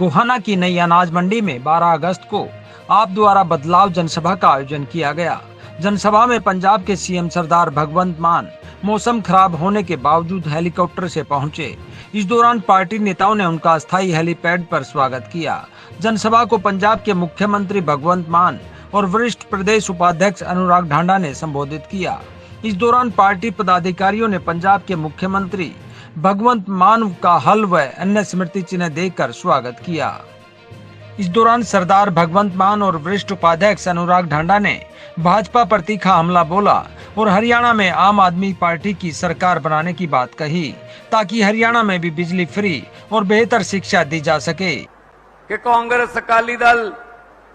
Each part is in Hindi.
गोहाना की नई अनाज मंडी में 12 अगस्त को आप द्वारा बदलाव जनसभा का आयोजन किया गया। जनसभा में पंजाब के सीएम सरदार भगवंत मान मौसम खराब होने के बावजूद हेलीकॉप्टर से पहुंचे। इस दौरान पार्टी नेताओं ने उनका अस्थायी हेलीपैड पर स्वागत किया। जनसभा को पंजाब के मुख्यमंत्री भगवंत मान और वरिष्ठ प्रदेश उपाध्यक्ष अनुराग ढांडा ने संबोधित किया। इस दौरान पार्टी पदाधिकारियों ने पंजाब के मुख्यमंत्री भगवंत मान का हल व अन्य स्मृति चिन्ह देकर स्वागत किया। इस दौरान सरदार भगवंत मान और वरिष्ठ उपाध्यक्ष अनुराग ढांडा ने भाजपा पर तीखा हमला बोला और हरियाणा में आम आदमी पार्टी की सरकार बनाने की बात कही, ताकि हरियाणा में भी बिजली फ्री और बेहतर शिक्षा दी जा सके। कि कांग्रेस, अकाली दल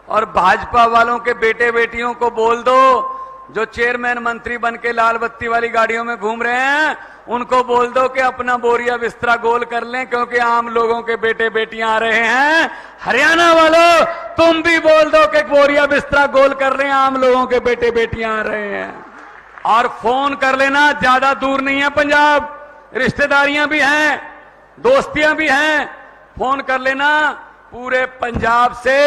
और भाजपा वालों के बेटे बेटियों को बोल दो, जो चेयरमैन मंत्री बन के लाल बत्ती वाली गाड़ियों में घूम रहे हैं, उनको बोल दो कि अपना बोरिया बिस्तरा गोल कर लें, क्योंकि आम लोगों के बेटे बेटियां आ रहे हैं। हरियाणा वालों, तुम भी बोल दो कि बोरिया बिस्तरा गोल कर रहे हैं, आम लोगों के बेटे बेटियां आ रहे हैं। और फोन कर लेना, ज्यादा दूर नहीं है पंजाब, रिश्तेदारियां भी हैं, दोस्तियां भी हैं, फोन कर लेना। पूरे पंजाब से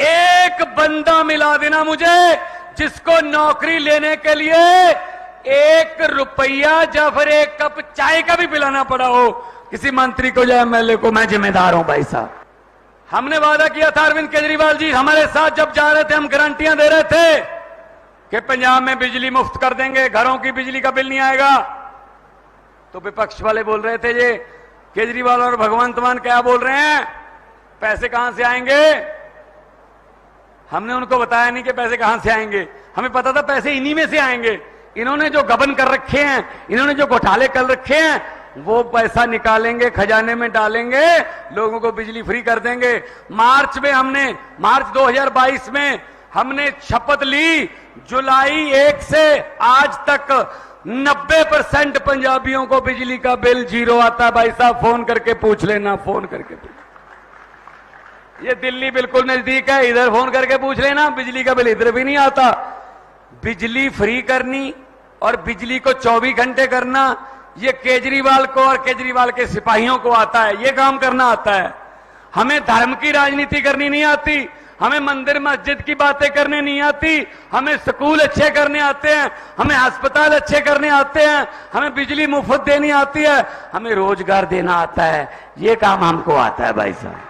एक बंदा मिला देना मुझे जिसको नौकरी लेने के लिए 1 रुपया या फिर 1 कप चाय का भी पिलाना पड़ा हो किसी मंत्री को या एमएलए को। मैं जिम्मेदार हूं भाई साहब। हमने वादा किया था, अरविंद केजरीवाल जी हमारे साथ जब जा रहे थे, हम गारंटियां दे रहे थे कि पंजाब में बिजली मुफ्त कर देंगे, घरों की बिजली का बिल नहीं आएगा। तो विपक्ष वाले बोल रहे थे, ये केजरीवाल और भगवंत मान क्या बोल रहे हैं, पैसे कहां से आएंगे। हमने उनको बताया नहीं कि पैसे कहां से आएंगे, हमें पता था पैसे इन्हीं में से आएंगे। इन्होंने जो गबन कर रखे हैं, इन्होंने जो घोटाले कर रखे हैं, वो पैसा निकालेंगे, खजाने में डालेंगे, लोगों को बिजली फ्री कर देंगे। मार्च 2022 में हमने शपथ ली, जुलाई 1 से आज तक 90% पंजाबियों को बिजली का बिल 0 आता है। भाई साहब फोन करके पूछ लेना, फोन करके पूछ। ये दिल्ली बिल्कुल नजदीक है, इधर फोन करके पूछ लेना, बिजली का बिल इधर भी नहीं आता। बिजली फ्री करनी और बिजली को 24 घंटे करना, ये केजरीवाल को और केजरीवाल के सिपाहियों को आता है, ये काम करना आता है। हमें धर्म की राजनीति करनी नहीं आती, हमें मंदिर मस्जिद की बातें करने नहीं आती, हमें स्कूल अच्छे करने आते हैं, हमें अस्पताल अच्छे करने आते हैं, हमें बिजली मुफ्त देनी आती है, हमें रोजगार देना आता है, ये काम हमको आता है भाई साहब।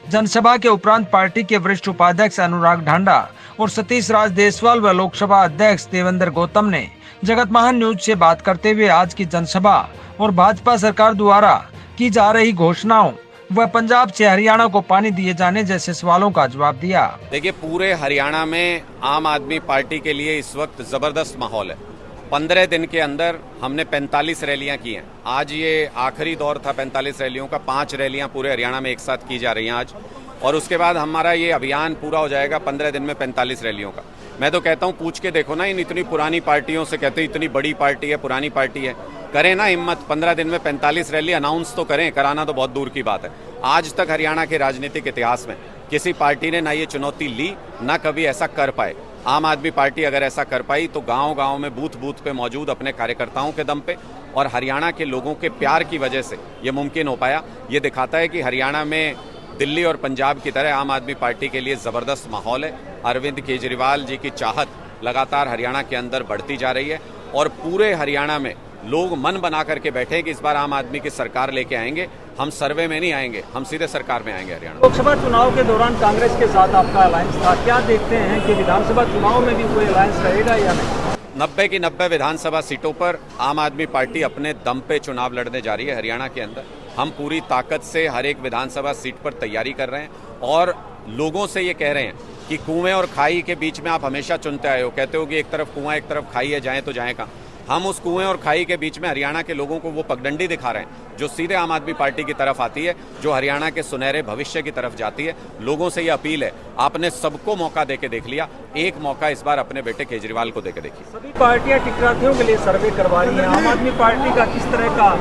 जनसभा के उपरांत पार्टी के वरिष्ठ उपाध्यक्ष अनुराग ढांडा और सतीश राज देसवाल व लोकसभा अध्यक्ष देवेंद्र गौतम ने जगत महान न्यूज से बात करते हुए आज की जनसभा और भाजपा सरकार द्वारा की जा रही घोषणाओं व पंजाब से हरियाणा को पानी दिए जाने जैसे सवालों का जवाब दिया। देखिए, पूरे हरियाणा में आम आदमी पार्टी के लिए इस वक्त जबरदस्त माहौल है। 15 दिन के अंदर हमने 45 रैलियां की हैं। आज ये आखिरी दौर था 45 रैलियों का। 5 रैलियां पूरे हरियाणा में एक साथ की जा रही हैं आज, और उसके बाद हमारा ये अभियान पूरा हो जाएगा 15 दिन में 45 रैलियों का। मैं तो कहता हूँ, पूछ के देखो ना इन इतनी पुरानी पार्टियों से, कहते इतनी बड़ी पार्टी है, पुरानी पार्टी है, करें ना हिम्मत, 15 दिन में 45 रैली अनाउंस तो करें। कराना तो बहुत दूर की बात है। आज तक हरियाणा के राजनीतिक इतिहास में किसी पार्टी ने ना ये चुनौती ली, ना कभी ऐसा कर पाए। आम आदमी पार्टी अगर ऐसा कर पाई तो गांव-गांव में बूथ बूथ पे मौजूद अपने कार्यकर्ताओं के दम पे और हरियाणा के लोगों के प्यार की वजह से ये मुमकिन हो पाया। ये दिखाता है कि हरियाणा में दिल्ली और पंजाब की तरह आम आदमी पार्टी के लिए ज़बरदस्त माहौल है। अरविंद केजरीवाल जी की चाहत लगातार हरियाणा के अंदर बढ़ती जा रही है और पूरे हरियाणा में लोग मन बना करके बैठे कि इस बार आम आदमी की सरकार लेके आएंगे। हम सर्वे में नहीं आएंगे, हम सीधे सरकार में आएंगे हरियाणा। लोकसभा चुनाव के दौरान कांग्रेस के साथ आपका अलायंस था, क्या देखते हैं कि विधानसभा चुनाव में भी कोई अलायंस रहेगा या नहीं? 90 की 90 विधानसभा सीटों पर आम आदमी पार्टी अपने दम पे चुनाव लड़ने जा रही है हरियाणा के अंदर। हम पूरी ताकत से हर एक विधानसभा सीट पर तैयारी कर रहे हैं और लोगों से ये कह रहे हैं कि कुएं और खाई के बीच में आप हमेशा चुनते आए हो, कहते हो कि एक तरफ कुआं एक तरफ खाई है, जाएं तो जाएं कहां। हम उस कुएं और खाई के बीच में हरियाणा के लोगों को वो पगडंडी दिखा रहे हैं जो सीधे आम आदमी पार्टी की तरफ आती है, जो हरियाणा के सुनहरे भविष्य की तरफ जाती है। लोगों से ये अपील है, आपने सबको मौका देके देख लिया, एक मौका इस बार अपने बेटे केजरीवाल को देके देखिए। सभी पार्टियां टिकरातियों के लिए सर्वे करवा रही हैं, आम आदमी पार्टी का किस तरह का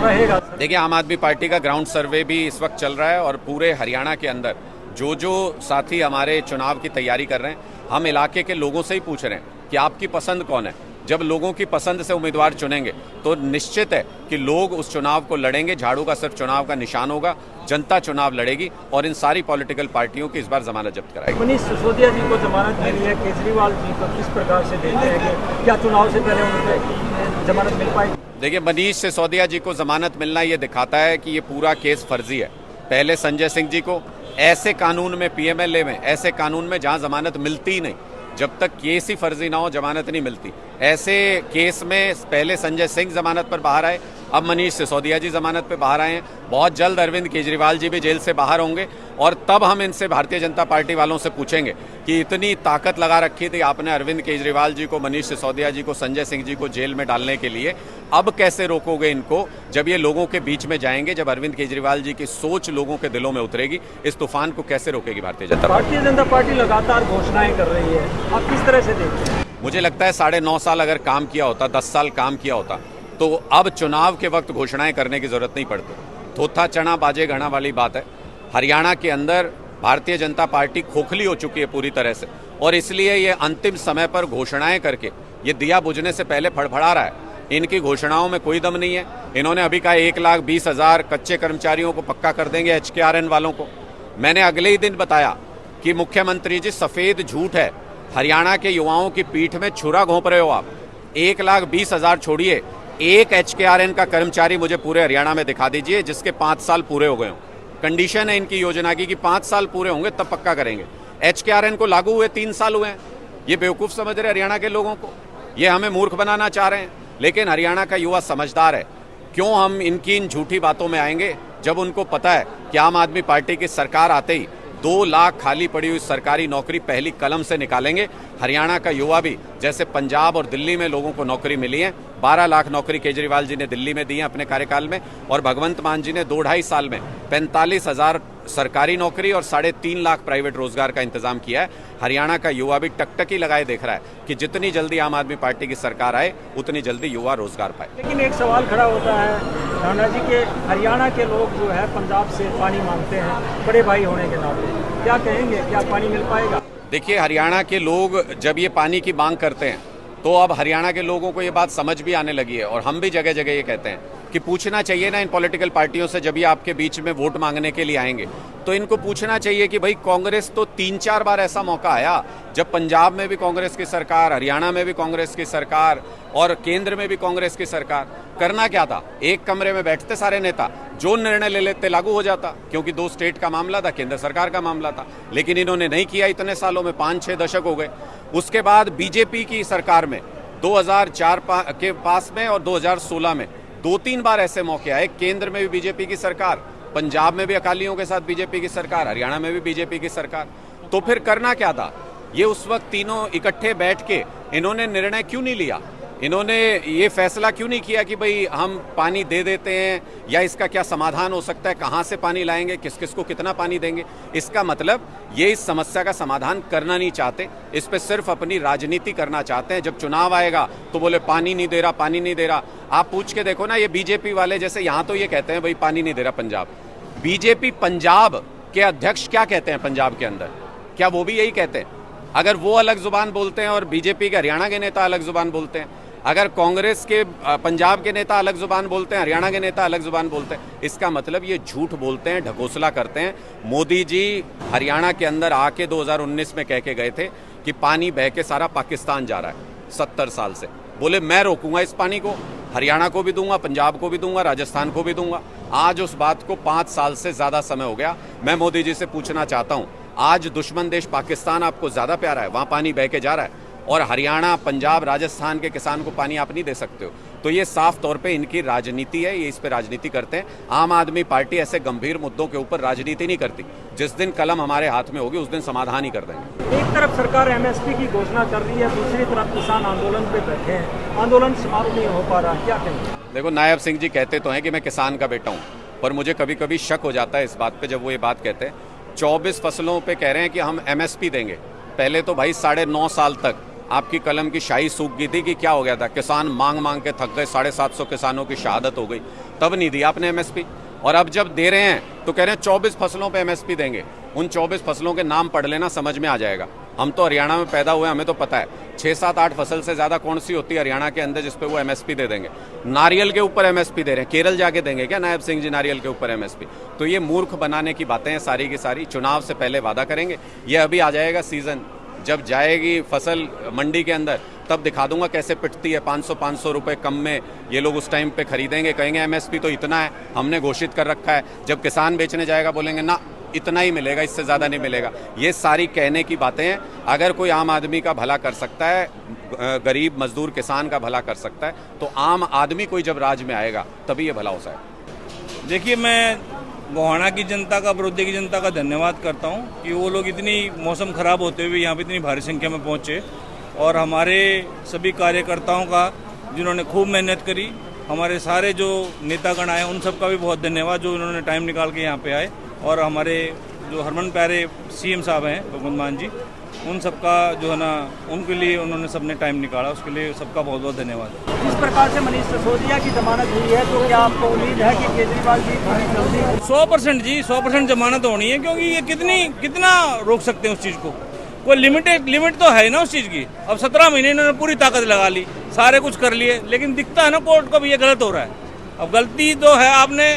रहेगा? देखिए, आम आदमी पार्टी का ग्राउंड सर्वे भी इस वक्त चल रहा है और पूरे हरियाणा के अंदर जो जो साथी हमारे चुनाव की तैयारी कर रहे हैं, हम इलाके के लोगों से ही पूछ रहे हैं कि आपकी पसंद कौन है। जब लोगों की पसंद से उम्मीदवार चुनेंगे तो निश्चित है कि लोग उस चुनाव को लड़ेंगे। झाड़ू का सिर्फ चुनाव का निशान होगा, जनता चुनाव लड़ेगी और इन सारी पॉलिटिकल पार्टियों की इस बार जमानत जब्त कराएगी। मनीष सिसोदिया जी को जमानत मिली है, केजरीवाल जी को किस प्रकार से देखते हैं कि क्या चुनाव से पहले उनको जमानत मिल पाएगी? देखिए, मनीष सिसोदिया जी को जमानत मिलना ये दिखाता है कि ये पूरा केस फर्जी है। पहले संजय सिंह जी को ऐसे कानून में, पीएमएलए में, ऐसे कानून में जहां जमानत मिलती ही नहीं, जब तक केस ही फर्जी ना हो जमानत नहीं मिलती। ऐसे केस में पहले संजय सिंह जमानत पर बाहर आए, अब मनीष सिसोदिया जी जमानत पे बाहर आए हैं। बहुत जल्द अरविंद केजरीवाल जी भी जेल से बाहर होंगे और तब हम इनसे, भारतीय जनता पार्टी वालों से पूछेंगे कि इतनी ताकत लगा रखी थी आपने अरविंद केजरीवाल जी को, मनीष सिसोदिया जी को, संजय सिंह जी को जेल में डालने के लिए, अब कैसे रोकोगे इनको जब ये लोगों के बीच में जाएंगे, जब अरविंद केजरीवाल जी की सोच लोगों के दिलों में उतरेगी? इस तूफान को कैसे रोकेगी भारतीय जनता पार्टी? भारतीय जनता पार्टी लगातार घोषणाएं कर रही है, आप किस तरह से देखते हैं? मुझे लगता है 9.5 साल अगर काम किया होता, 10 साल काम किया होता, तो अब चुनाव के वक्त घोषणाएं करने की जरूरत नहीं पड़ती। थोथा चना बाजे घड़ा वाली बात है। हरियाणा के अंदर भारतीय जनता पार्टी खोखली हो चुकी है पूरी तरह से, और इसलिए ये अंतिम समय पर घोषणाएं करके ये दिया बुझने से पहले फड़फड़ा रहा है। इनकी घोषणाओं में कोई दम नहीं है। इन्होंने अभी कहा 1,20,000 कच्चे कर्मचारियों को पक्का कर देंगे, HKRN वालों को। मैंने अगले ही दिन बताया कि मुख्यमंत्री जी, सफेद झूठ है, हरियाणा के युवाओं की पीठ में छुरा घोंप रहे हो आप। 1,20,000 छोड़िए, एक HKRN का कर्मचारी मुझे पूरे हरियाणा में दिखा दीजिए जिसके 5 साल पूरे हो गए हों। कंडीशन है इनकी योजना की कि 5 साल पूरे होंगे तब पक्का करेंगे। HKRN को लागू हुए 3 साल हुए हैं। ये बेवकूफ़ समझ रहे हरियाणा के लोगों को, ये हमें मूर्ख बनाना चाह रहे हैं। लेकिन हरियाणा का युवा समझदार है। क्यों हम इनकी इन झूठी बातों में आएंगे जब उनको पता है कि आम आदमी पार्टी की सरकार आते ही 2 लाख खाली पड़ी हुई सरकारी नौकरी पहली कलम से निकालेंगे। हरियाणा का युवा भी, जैसे पंजाब और दिल्ली में लोगों को नौकरी मिली है, 12 लाख नौकरी केजरीवाल जी ने दिल्ली में दी है अपने कार्यकाल में, और भगवंत मान जी ने 2-2.5 साल में 45,000 सरकारी नौकरी और 3.5 लाख प्राइवेट रोजगार का इंतजाम किया है। हरियाणा का युवा भी टकटकी लगाए देख रहा है कि जितनी जल्दी आम आदमी पार्टी की सरकार आए उतनी जल्दी युवा रोजगार पाए। लेकिन एक सवाल खड़ा होता है राणा जी के, हरियाणा के लोग जो है पंजाब से पानी मांगते हैं बड़े भाई होने के नाते, क्या कहेंगे, क्या पानी मिल पाएगा? देखिए, हरियाणा के लोग जब ये पानी की मांग करते हैं तो अब हरियाणा के लोगों को ये बात समझ भी आने लगी है, और हम भी जगह जगह ये कहते हैं कि पूछना चाहिए ना इन पॉलिटिकल पार्टियों से, जब ये आपके बीच में वोट मांगने के लिए आएंगे तो इनको पूछना चाहिए कि भाई, कांग्रेस तो 3-4 बार ऐसा मौका आया जब पंजाब में भी कांग्रेस की सरकार, हरियाणा में भी कांग्रेस की सरकार और केंद्र में भी कांग्रेस की सरकार, करना क्या था? एक कमरे में बैठते सारे नेता, जो निर्णय ले लेते लागू हो जाता, क्योंकि 2 स्टेट का मामला था, केंद्र सरकार का मामला था। लेकिन इन्होंने नहीं किया इतने सालों में, 5-6 दशक हो गए। उसके बाद बीजेपी की सरकार में 2004 के पास में और 2016 में 2-3 बार ऐसे मौके आए, केंद्र में भी बीजेपी की सरकार, पंजाब में भी अकालियों के साथ बीजेपी की सरकार, हरियाणा में भी बीजेपी की सरकार। तो फिर करना क्या था? ये उस वक्त तीनों इकट्ठे बैठ के इन्होंने निर्णय क्यों नहीं लिया? इन्होंने ये फैसला क्यों नहीं किया कि भाई हम पानी दे देते हैं, या इसका क्या समाधान हो सकता है, कहाँ से पानी लाएंगे, किस किस को कितना पानी देंगे? इसका मतलब ये इस समस्या का समाधान करना नहीं चाहते, इस पे सिर्फ अपनी राजनीति करना चाहते हैं। जब चुनाव आएगा तो बोले पानी नहीं दे रहा, पानी नहीं दे रहा। आप पूछ के देखो ना, ये बीजेपी वाले, जैसे यहाँ तो ये कहते हैं भाई पानी नहीं दे रहा पंजाब, बीजेपी पंजाब के अध्यक्ष क्या कहते हैं पंजाब के अंदर? क्या वो भी यही कहते हैं? अगर वो अलग जुबान बोलते हैं और बीजेपी के हरियाणा के नेता अलग जुबान बोलते हैं, अगर कांग्रेस के पंजाब के नेता अलग जुबान बोलते हैं, हरियाणा के नेता अलग जुबान बोलते हैं, इसका मतलब ये झूठ बोलते हैं, ढकोसला करते हैं। मोदी जी हरियाणा के अंदर आके 2019 में कह के गए थे कि पानी बह के सारा पाकिस्तान जा रहा है 70 साल से। बोले मैं रोकूंगा इस पानी को, हरियाणा को भी दूंगा, पंजाब को भी दूंगा, राजस्थान को भी दूंगा। आज उस बात को 5 साल से ज्यादा समय हो गया। मैं मोदी जी से पूछना चाहता हूं, आज दुश्मन देश पाकिस्तान आपको ज्यादा प्यारा है, वहां पानी बह के जा रहा है, और हरियाणा, पंजाब, राजस्थान के किसान को पानी आप नहीं दे सकते हो? तो ये साफ तौर पे इनकी राजनीति है, ये इस पे राजनीति करते हैं। आम आदमी पार्टी ऐसे गंभीर मुद्दों के ऊपर राजनीति नहीं करती। जिस दिन कलम हमारे हाथ में होगी उस दिन समाधान ही कर देंगे। एक तरफ सरकार MSP की घोषणा कर रही है, दूसरी तरफ किसान आंदोलन पे बैठे हैं, आंदोलन समाप्त नहीं हो पा रहा, क्या कहेंगे? देखो, नायब सिंह जी कहते तो हैं कि मैं किसान का बेटा हूँ, पर मुझे कभी कभी शक हो जाता है इस बात पे जब वो ये बात कहते हैं। 24 फसलों पे कह रहे हैं कि हम MSP देंगे। पहले तो भाई 9.5 साल तक आपकी कलम की शाही सूख गई थी कि क्या हो गया था, किसान मांग मांग के थक गए, 750 किसानों की शहादत हो गई, तब नहीं दिया आपने MSP। और अब जब दे रहे हैं तो कह रहे हैं 24 फसलों पे MSP देंगे। उन 24 फसलों के नाम पढ़ लेना, समझ में आ जाएगा। हम तो हरियाणा में पैदा हुए, हमें तो पता है 6, 7, 8 फसल से ज़्यादा कौन सी होती है हरियाणा के अंदर जिस पे वो एमएसपी दे देंगे। नारियल के ऊपर एमएसपी दे रहे हैं, केरल जाके देंगे क्या नायब सिंह जी नारियल के ऊपर एमएसपी? तो ये मूर्ख बनाने की बातें हैं सारी की सारी। चुनाव से पहले वादा करेंगे, ये अभी आ जाएगा सीज़न, जब जाएगी फसल मंडी के अंदर तब दिखा दूंगा कैसे पिटती है। 500 रुपए कम में ये लोग उस टाइम पे खरीदेंगे, कहेंगे एमएसपी तो इतना है, हमने घोषित कर रखा है। जब किसान बेचने जाएगा बोलेंगे ना इतना ही मिलेगा, इससे ज़्यादा नहीं मिलेगा। ये सारी कहने की बातें हैं। अगर कोई आम आदमी का भला कर सकता है, गरीब मजदूर किसान का भला कर सकता है, तो आम आदमी कोई जब राज में आएगा तभी ये भला हो सकता है। देखिए, मैं गोहाना की जनता का, बड़ौदे की जनता का धन्यवाद करता हूँ कि वो लोग इतनी मौसम ख़राब होते हुए यहाँ पे इतनी भारी संख्या में पहुँचे, और हमारे सभी कार्यकर्ताओं का जिन्होंने खूब मेहनत करी, हमारे सारे जो नेतागण आए उन सब का भी बहुत धन्यवाद जो उन्होंने टाइम निकाल के यहाँ पे आए, और हमारे जो हरमन प्यारे सीएम साहब हैं भगवंत मान जी, उन सबका जो है ना, उनके लिए उन्होंने सबने टाइम निकाला, उसके लिए सबका बहुत बहुत धन्यवाद। जिस प्रकार से मनीष सिसोदिया की जमानत हुई है, तो क्या आपको उम्मीद है कि केजरीवाल जी थोड़ी जल्दी? 100% जी, 100% जमानत होनी है, क्योंकि ये कितना रोक सकते हैं उस चीज़ को? कोई लिमिट तो है ना उस चीज़ की। अब 17 महीने इन्होंने पूरी ताकत लगा ली, सारे कुछ कर लिए, लेकिन दिखता है ना कोर्ट को भी ये गलत हो रहा है। अब गलती तो है, आपने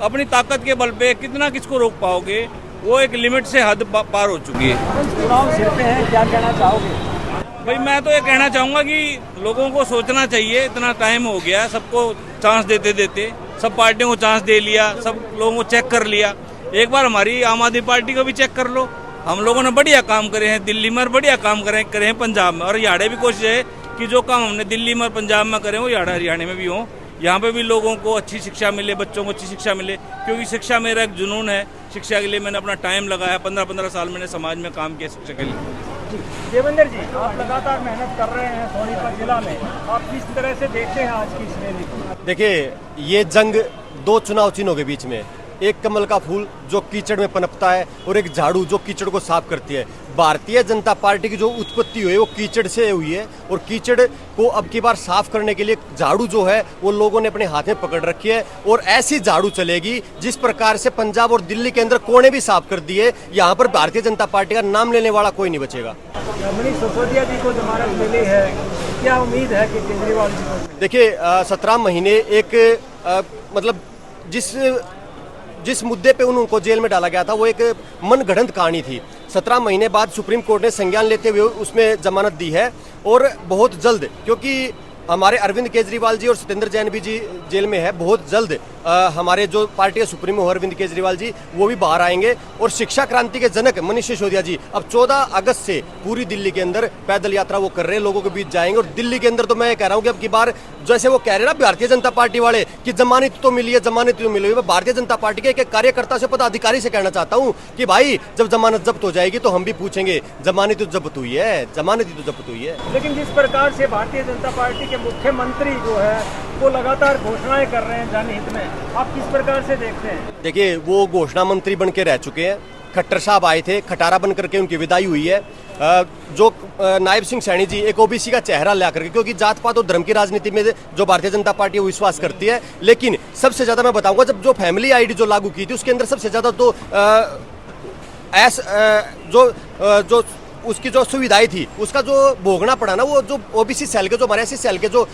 अपनी ताकत के बल पे कितना किसको रोक पाओगे? वो एक लिमिट से हद पार हो चुकी है। चुनाव सिर पे है, क्या कहना चाहोगे? भाई मैं तो ये कहना चाहूँगा कि लोगों को सोचना चाहिए, इतना टाइम हो गया, सबको चांस देते देते सब पार्टियों को चांस दे लिया, सब लोगों को चेक कर लिया। एक बार हमारी आम आदमी पार्टी को भी चेक कर लो। हम लोगों ने बढ़िया काम करे हैं दिल्ली में, बढ़िया काम करे हैं पंजाब में, और हरियाणा भी कोशिश है कि जो काम हमने दिल्ली में पंजाब में करे वो हरियाणा में भी हो। यहाँ पे भी लोगों को अच्छी शिक्षा मिले, बच्चों को अच्छी शिक्षा मिले, क्योंकि शिक्षा मेरा एक जुनून है। शिक्षा के लिए मैंने अपना टाइम लगाया, 15-15 साल मैंने समाज में काम किया शिक्षा के लिए। देवेंद्र जी, आप लगातार मेहनत कर रहे हैं सोनीपत जिला में, आप किस तरह से देखते हैं आज की इस रैली को? देखिए, ये जंग 2 चुनाव चिन्हों के बीच में, एक कमल का फूल जो कीचड़ में पनपता है और एक झाड़ू जो कीचड़ को साफ करती है। भारतीय जनता पार्टी की जो उत्पत्ति हुई है वो कीचड़ से हुई है, और कीचड़ को अब की बार साफ करने के लिए झाड़ू जो है वो लोगों ने अपने हाथ में पकड़ रखी है, और ऐसी झाड़ू चलेगी जिस प्रकार से पंजाब और दिल्ली के अंदर कोने भी साफ कर दिए। यहाँ पर भारतीय जनता पार्टी का नाम लेने वाला कोई नहीं बचेगा। मनीष सिसोदिया जी को जमानत मिली है, क्या उम्मीद है कि केजरीवाल जी को? देखिए, 17 महीने एक मतलब जिस मुद्दे पे उनको जेल में डाला गया था वो एक मनगढ़ंत कहानी थी। 17 महीने बाद सुप्रीम कोर्ट ने संज्ञान लेते हुए उसमें जमानत दी है, और बहुत जल्द, क्योंकि हमारे अरविंद केजरीवाल जी और सत्येंद्र जैन भी जी जेल में है, बहुत जल्द हमारे जो पार्टी के सुप्रीमो अरविंद केजरीवाल जी वो भी बाहर आएंगे। और शिक्षा क्रांति के जनक मनीष सिसोदिया जी अब 14 अगस्त से पूरी दिल्ली के अंदर पैदल यात्रा वो कर रहे हैं, लोगों के बीच जाएंगे। और दिल्ली के अंदर तो मैं कह रहा हूँ कि अब की बार जैसे वो कह रहे हैं ना भारतीय जनता पार्टी वाले कि जमानत तो मिली है, जमानत तो मिली है, मैं भारतीय जनता पार्टी के एक कार्यकर्ता से, पदाधिकारी से कहना चाहता हूँ कि भाई जब जमानत जब्त हो जाएगी तो हम भी पूछेंगे जमानत तो जब्त हुई है, जमानत तो जब्त हुई है। लेकिन जिस प्रकार से भारतीय जनता पार्टी के मुख्यमंत्री जो है वो लगातार घोषणाएं कर रहे हैं जनहित में, आप किस प्रकार से देखते हैं? देखिए, वो घोषणा मंत्री बन के रह चुके हैं। खट्टर साहब आए थे, खटारा बन करके उनकी विदाई हुई है। जो नायब सिंह सैनी जी एक ओबीसी का चेहरा ला करके, क्योंकि जात पात और धर्म की राजनीति में जो भारतीय जनता पार्टी वो विश्वास करती है, लेकिन सबसे ज्यादा मैं बताऊंगा जब जो फैमिली आईडी जो लागू की थी उसके अंदर सबसे ज्यादा तो जो उसकी जो सुविधाएं थी उसका जो भोगना पड़ा ना, वो जो ओबीसी सेल के, जो हमारे एससी सेल के जो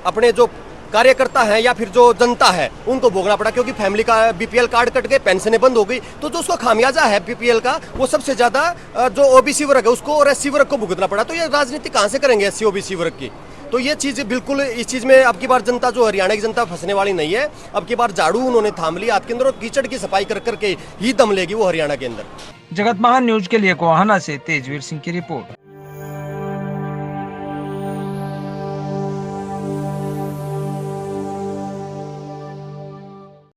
अपने जो कार्यकर्ता हैं या फिर जो जनता है उनको भोगना पड़ा, क्योंकि फैमिली का बीपीएल कार्ड कट गए, पेंशनें बंद हो गई। तो जो उसको खामियाजा है बीपीएल का, वो सबसे ज्यादा जो ओबीसी वर्ग है उसको और एससी वर्ग को भुगतना पड़ा। तो ये राजनीति कहाँ से करेंगे एससी ओबीसी वर्ग की? तो ये चीज बिल्कुल, इस चीज में अब की बार जनता, जो हरियाणा की जनता फंसने वाली नहीं है। अब की बार झाड़ू उन्होंने थाम लिया हाथ के अंदर, और कीचड़ की सफाई कर करके ही दम लेगी वो हरियाणा के अंदर। जगत महान न्यूज के लिए गोहाना से तेजवीर सिंह की रिपोर्ट।